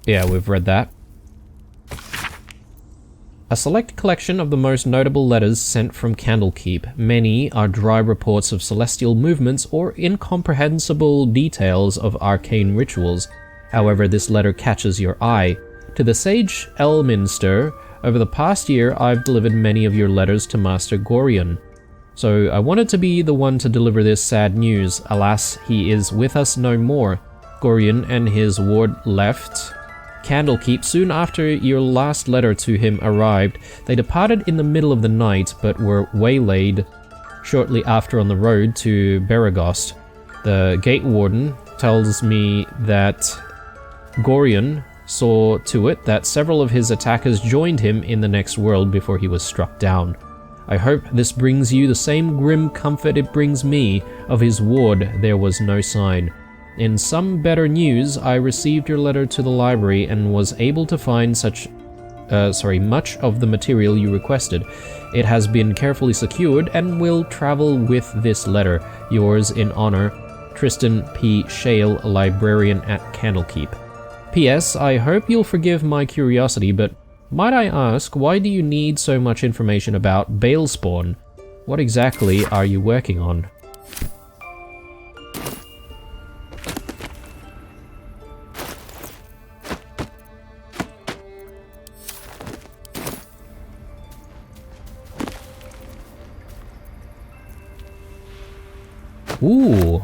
Yeah, we've read that. A select collection of the most notable letters sent from Candlekeep. Many are dry reports of celestial movements or incomprehensible details of arcane rituals. However, this letter catches your eye. To the Sage Elminster, over the past year I've delivered many of your letters to Master Gorion. So I wanted to be the one to deliver this sad news. Alas, he is with us no more. Gorion and his ward left Candlekeep soon after your last letter to him arrived. They departed in the middle of the night, but were waylaid shortly after on the road to Beregost. The gate warden tells me that Gorion saw to it that several of his attackers joined him in the next world before he was struck down. I hope this brings you the same grim comfort it brings me. Of his ward there was no sign. In some better news, I received your letter to the library and was able to find much of the material you requested. It has been carefully secured and will travel with this letter. Yours in honor, Tristan P. Shale, librarian at Candlekeep. P.S. I hope you'll forgive my curiosity, but might I ask, why do you need so much information about Balespawn? What exactly are you working on? Ooh.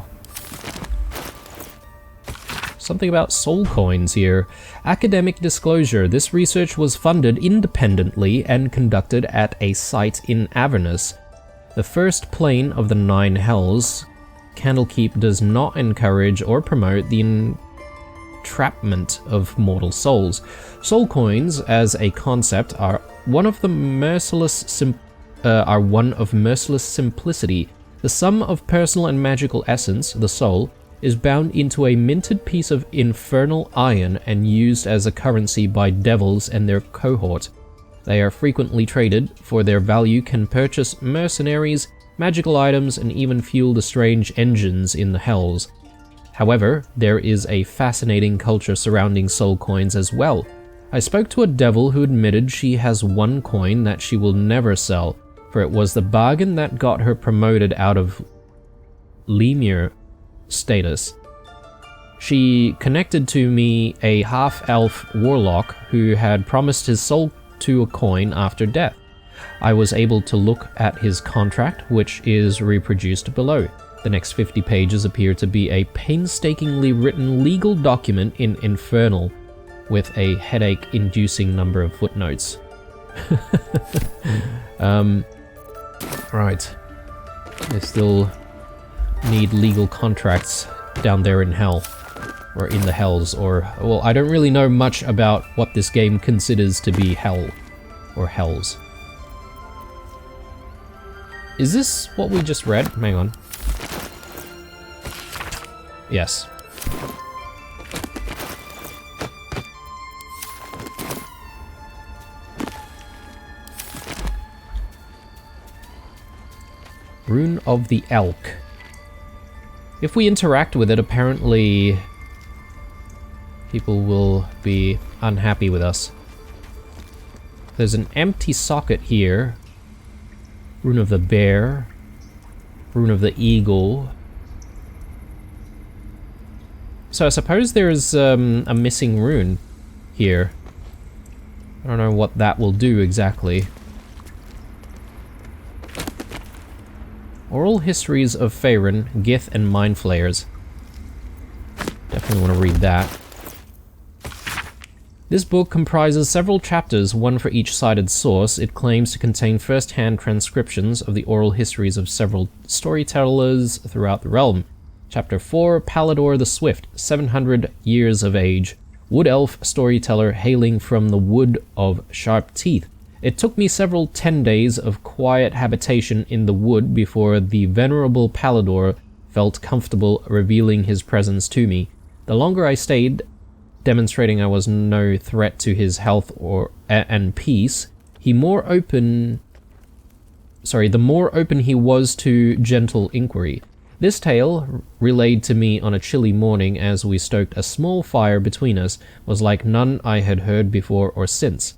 Something about soul coins here. Academic disclosure. This research was funded independently and conducted at a site in Avernus, the first plane of the 9 hells. Candlekeep does not encourage or promote the entrapment of mortal souls. Soul coins, as a concept, are one of merciless simplicity. The sum of personal and magical essence, the soul, is bound into a minted piece of infernal iron and used as a currency by devils and their cohort. They are frequently traded, for their value can purchase mercenaries, magical items, and even fuel the strange engines in the hells. However, there is a fascinating culture surrounding soul coins as well. I spoke to a devil who admitted she has one coin that she will never sell, for it was the bargain that got her promoted out of Lemur status. She connected to me a half-elf warlock who had promised his soul to a coin after death. I was able to look at his contract, which is reproduced below. The next 50 pages appear to be a painstakingly written legal document in Infernal, with a headache-inducing number of footnotes. Right. They still need legal contracts down there in hell. Or in the hells, or... well, I don't really know much about what this game considers to be hell. Or hells. Is this what we just read? Hang on. Yes. Rune of the Elk. If we interact with it, apparently people will be unhappy with us. There's an empty socket here. Rune of the Bear. Rune of the Eagle. So I suppose there's a missing rune here. I don't know what that will do exactly. Oral Histories of Faerun, Gith, and Mind Flayers. Definitely want to read that. This book comprises several chapters, one for each cited source. It claims to contain first-hand transcriptions of the oral histories of several storytellers throughout the realm. Chapter 4, Baldur the Swift, 700 years of age. Wood elf storyteller hailing from the Wood of Sharp Teeth. It took me several 10 days of quiet habitation in the wood before the venerable Baldur felt comfortable revealing his presence to me. The longer I stayed, demonstrating I was no threat to his health and peace, the more open he was to gentle inquiry. This tale, relayed to me on a chilly morning as we stoked a small fire between us, was like none I had heard before or since.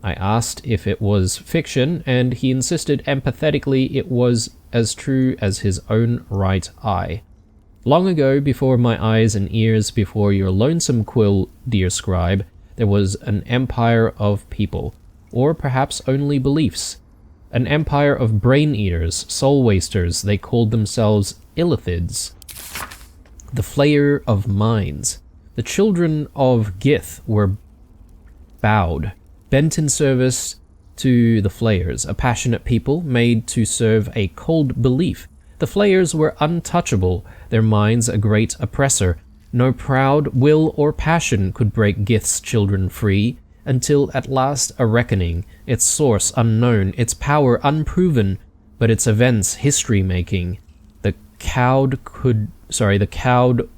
I asked if it was fiction, and he insisted empathetically it was as true as his own right eye. Long ago, before my eyes and ears, before your lonesome quill, dear scribe, there was an empire of people, or perhaps only beliefs. An empire of brain-eaters, soul-wasters, they called themselves Illithids. The Flayer of Minds. The children of Gith were bowed, bent in service to the Flayers, a passionate people made to serve a cold belief. The Flayers were untouchable, their minds a great oppressor. No proud will or passion could break Gith's children free, until at last a reckoning, its source unknown, its power unproven, but its events history-making. The cowed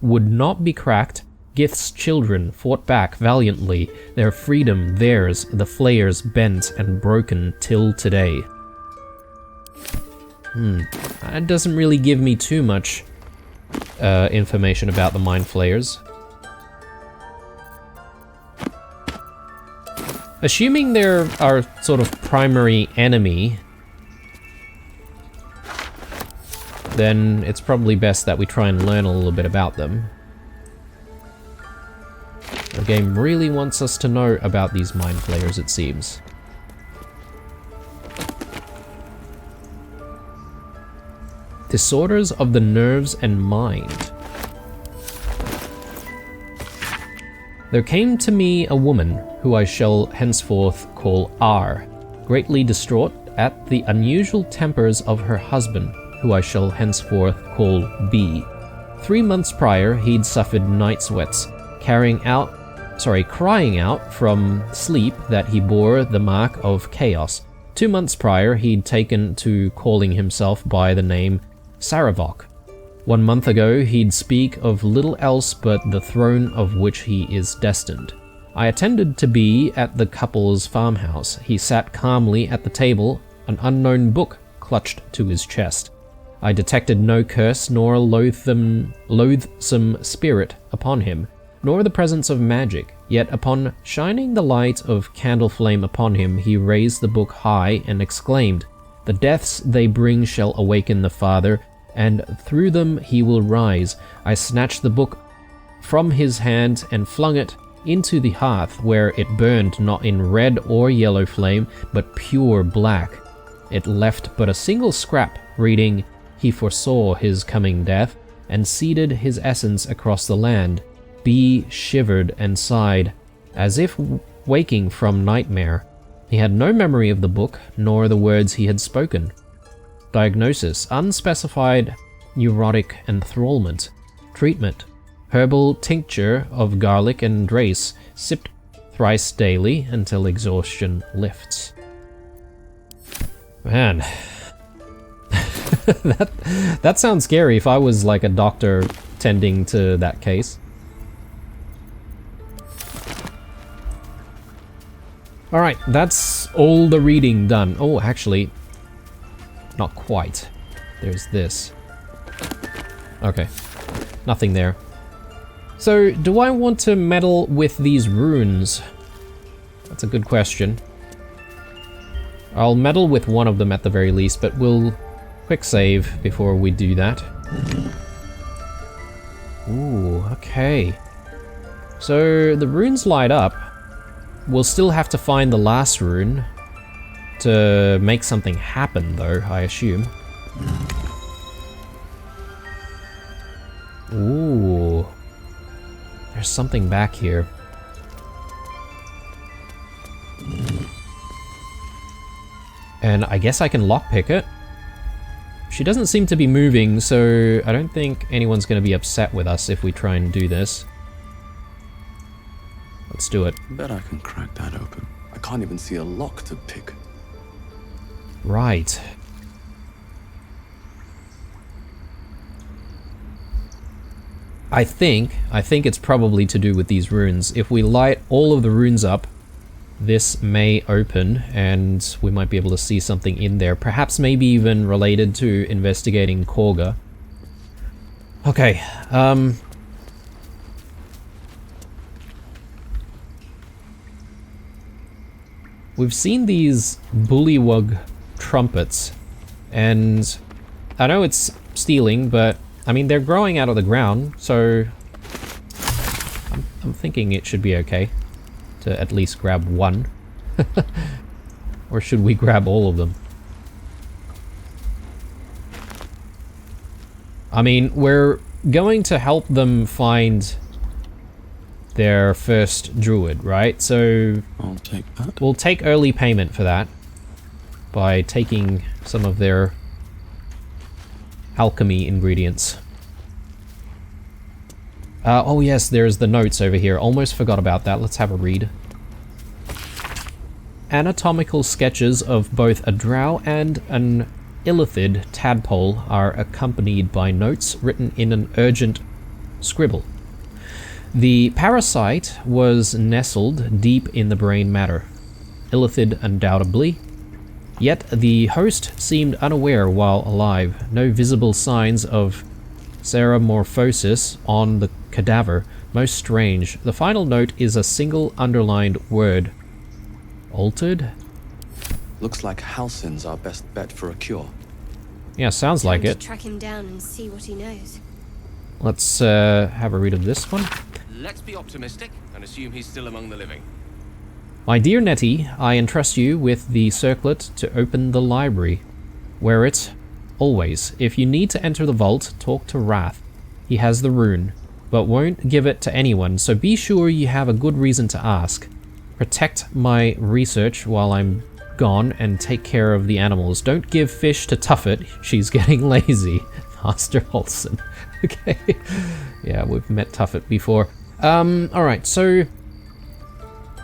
would not be cracked. Gith's children fought back valiantly, their freedom theirs, the Flayers bent and broken till today. That doesn't really give me too much information about the Mind Flayers. Assuming they're our sort of primary enemy, then it's probably best that we try and learn a little bit about them. The game really wants us to know about these Mind Flayers, it seems. Disorders of the nerves and mind. There came to me a woman, who I shall henceforth call R, greatly distraught at the unusual tempers of her husband, who I shall henceforth call B. 3 months prior, he'd suffered night sweats, crying out from sleep that he bore the mark of chaos. 2 months prior, he'd taken to calling himself by the name Saravok. 1 month ago, he'd speak of little else but the throne of which he is destined. I attended to be at the couple's farmhouse. He sat calmly at the table, an unknown book clutched to his chest. I detected no curse nor loathsome spirit upon him, nor the presence of magic. Yet upon shining the light of candle flame upon him, he raised the book high and exclaimed, "The deaths they bring shall awaken the Father, and through them he will rise." I snatched the book from his hand and flung it into the hearth, where it burned not in red or yellow flame, but pure black. It left but a single scrap, reading, "He foresaw his coming death, and seeded his essence across the land." B shivered and sighed, as if waking from nightmare. He had no memory of the book, nor the words he had spoken. Diagnosis: unspecified neurotic enthrallment. Treatment: herbal tincture of garlic and drace, sipped thrice daily until exhaustion lifts. Man, that sounds scary if I was like a doctor tending to that case. Alright, that's all the reading done. Oh, actually, not quite. There's this. Okay, nothing there. So, do I want to meddle with these runes? That's a good question. I'll meddle with one of them at the very least, but we'll quick save before we do that. Ooh, okay. So, the runes light up. We'll still have to find the last rune to make something happen, though, I assume. Ooh. There's something back here. And I guess I can lockpick it. She doesn't seem to be moving, so I don't think anyone's going to be upset with us if we try and do this. Let's do it. Bet I can crack that open. I can't even see a lock to pick. Right. I think it's probably to do with these runes. If we light all of the runes up, this may open and we might be able to see something in there. Perhaps maybe even related to investigating Korga. Okay, we've seen these bullywug trumpets, and I know it's stealing, but I mean, they're growing out of the ground, so I'm thinking it should be okay to at least grab one. Or should we grab all of them? I mean, we're going to help them find their first druid, right? So I'll take that. we'll take early payment for that by taking some of their alchemy ingredients. Oh yes, there's the notes over here. Almost forgot about that. Let's have a read. Anatomical sketches of both a drow and an illithid tadpole are accompanied by notes written in an urgent scribble. The parasite was nestled deep in the brain matter. Illithid undoubtedly. Yet the host seemed unaware while alive. No visible signs of ceramorphosis on the cadaver. Most strange. The final note is a single underlined word. Altered? Looks like Halsin's our best bet for a cure. Yeah, sounds like Time it. to track him down and see what he knows. Let's have a read of this one. Let's be optimistic and assume he's still among the living. My dear Nettie, I entrust you with the circlet to open the library. Wear it always. If you need to enter the vault, talk to Wrath. He has the rune, but won't give it to anyone, so be sure you have a good reason to ask. Protect my research while I'm gone and take care of the animals. Don't give fish to Tuffet, she's getting lazy. Master Olsen. Okay. Yeah, we've met Tuffet before. Alright, so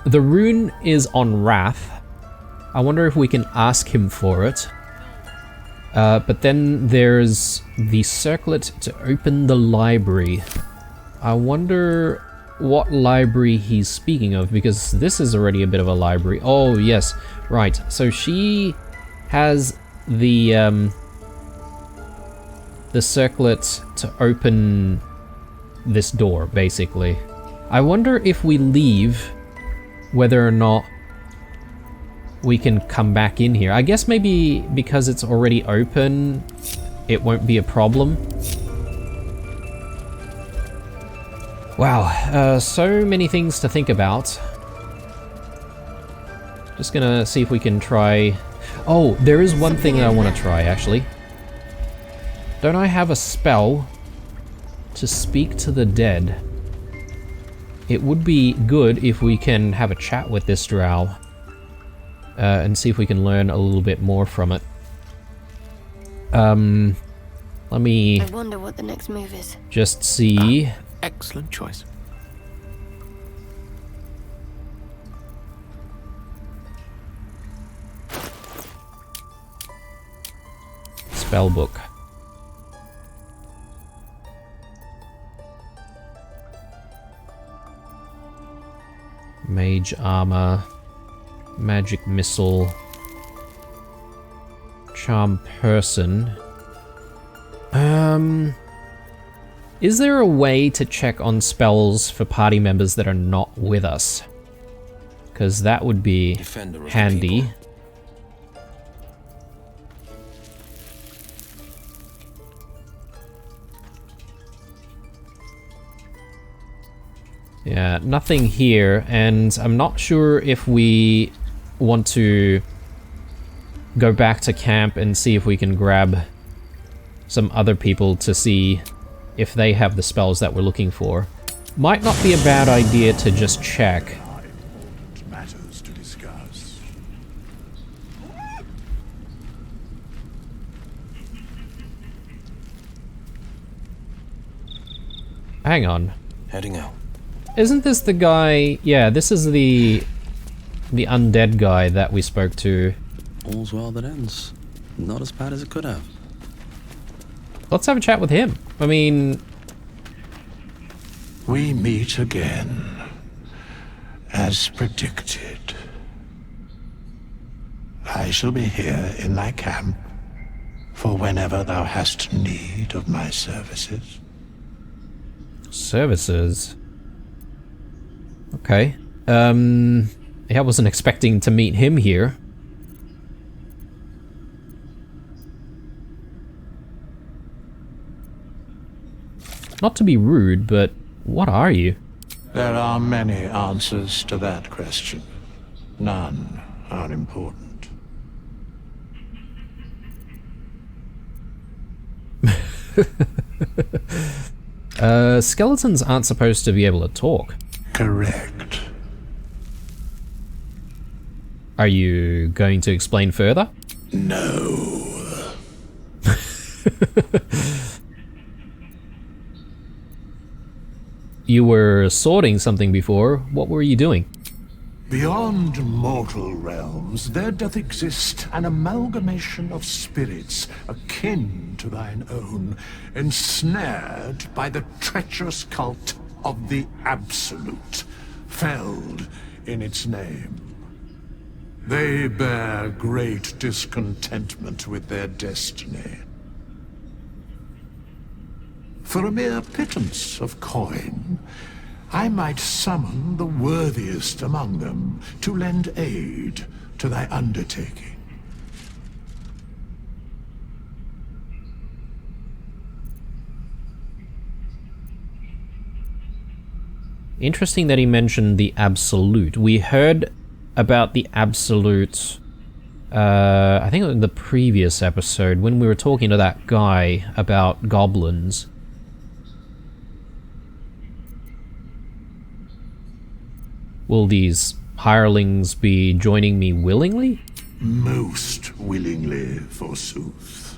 the rune is on Wrath. I wonder if we can ask him for it. But then there's the circlet to open the library. I wonder what library he's speaking of, because this is already a bit of a library. Oh, yes. Right. So she has the circlet to open this door, basically. I wonder if we leave, whether or not we can come back in here. I guess maybe because it's already open, it won't be a problem. Wow, so many things to think about. Just gonna see if we can try... Oh, there is one thing that I want to try, actually. Don't I have a spell to speak to the dead? It would be good if we can have a chat with this drow and see if we can learn a little bit more from it. Let me I wonder what the next move is. just see. Excellent choice. Spellbook. Mage armor, magic missile, charm person. Is there a way to check on spells for party members that are not with us? Because that would be Defender of the handy. people. Yeah, nothing here, and I'm not sure if we want to go back to camp and see if we can grab some other people to see if they have the spells that we're looking for. Might not be a bad idea to just check. Matters to discuss. Hang on. Heading out. Isn't this the guy... Yeah, this is the undead guy that we spoke to. All's well that ends. Not as bad as it could have. Let's have a chat with him. I mean... We meet again, as predicted. I shall be here in thy camp for whenever thou hast need of my services. Services? Okay. Yeah, I wasn't expecting to meet him here. Not to be rude, but what are you? There are many answers to that question. None are important. Skeletons aren't supposed to be able to talk. Correct. Are you going to explain further? No. You were sorting something before. What were you doing? Beyond mortal realms, there doth exist an amalgamation of spirits akin to thine own, ensnared by the treacherous cult of the Absolute, felled in its name. They bear great discontentment with their destiny. For a mere pittance of coin, I might summon the worthiest among them to lend aid to thy undertaking. Interesting that he mentioned the Absolute. We heard about the Absolute, I think in the previous episode, when we were talking to that guy about goblins. Will these hirelings be joining me willingly? Most willingly, forsooth.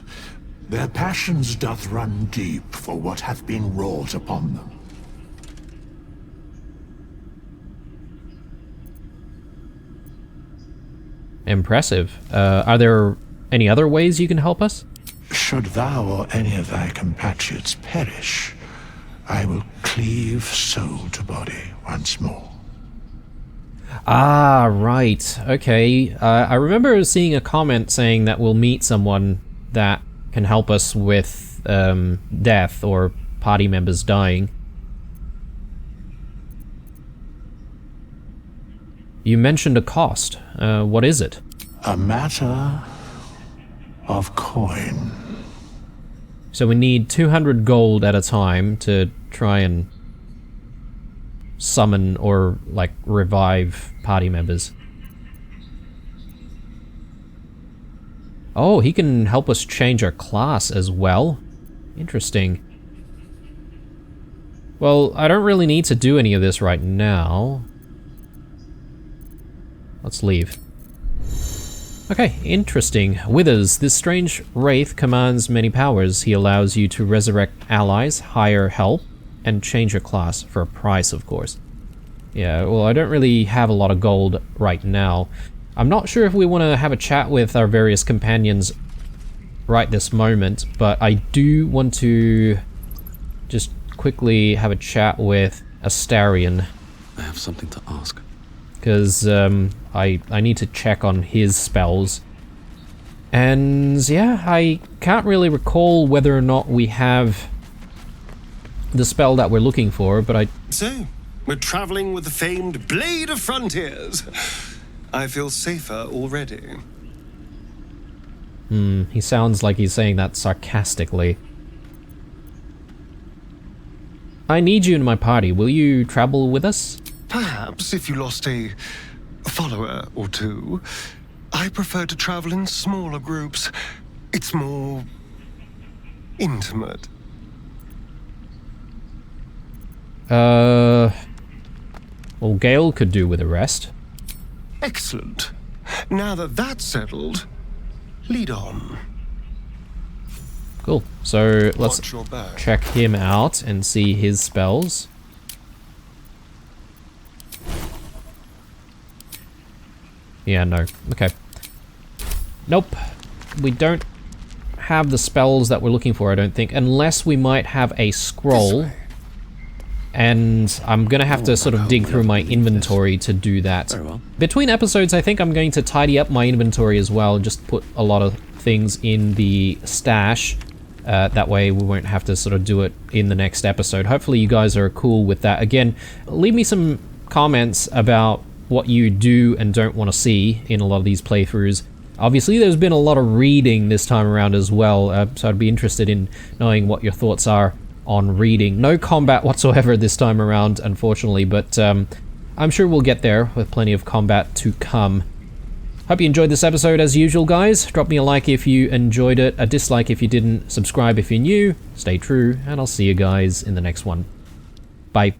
Their passions doth run deep for what hath been wrought upon them. Impressive. Are there any other ways you can help us? Should thou or any of thy compatriots perish, I will cleave soul to body once more. Ah, right. Okay. I remember seeing a comment saying that we'll meet someone that can help us with death or party members dying. You mentioned a cost. What is it? A matter of coin. So we need 200 gold at a time to try and summon or, like, revive party members. Oh, he can help us change our class as well. Interesting. Well, I don't really need to do any of this right now. Let's leave. Okay, interesting. Withers. This strange wraith commands many powers. He allows you to resurrect allies, hire help, and change your class for a price, of course. Yeah, well, I don't really have a lot of gold right now. I'm not sure if we want to have a chat with our various companions right this moment, but I do want to just quickly have a chat with Astarion. I have something to ask. Because I need to check on his spells. And yeah, I can't really recall whether or not we have the spell that we're looking for, but I... So, we're traveling with the famed Blade of Frontiers. I feel safer already. He sounds like he's saying that sarcastically. I need you in my party. Will you travel with us? Perhaps if you lost a follower or two. I prefer to travel in smaller groups. It's more intimate. Well, Gale could do with a rest. Excellent. Now that that's settled, lead on. Cool. So let's Watch your back. check him out and see his spells. Yeah, no. Okay. Nope. We don't have the spells that we're looking for, I don't think, unless we might have a scroll. And I'm gonna have to sort of dig through my inventory to do that. Very well. Between episodes, I think I'm going to tidy up my inventory as well, just put a lot of things in the stash. That way we won't have to sort of do it in the next episode. Hopefully you guys are cool with that. Again, leave me some comments about what you do and don't want to see in a lot of these playthroughs. Obviously there's been a lot of reading this time around as well, so I'd be interested in knowing what your thoughts are on reading. No combat whatsoever this time around, unfortunately, but I'm sure we'll get there with plenty of combat to come. Hope you enjoyed this episode as usual, guys. Drop me a like if you enjoyed it, a dislike if you didn't, subscribe if you're new, stay true, and I'll see you guys in the next one. Bye.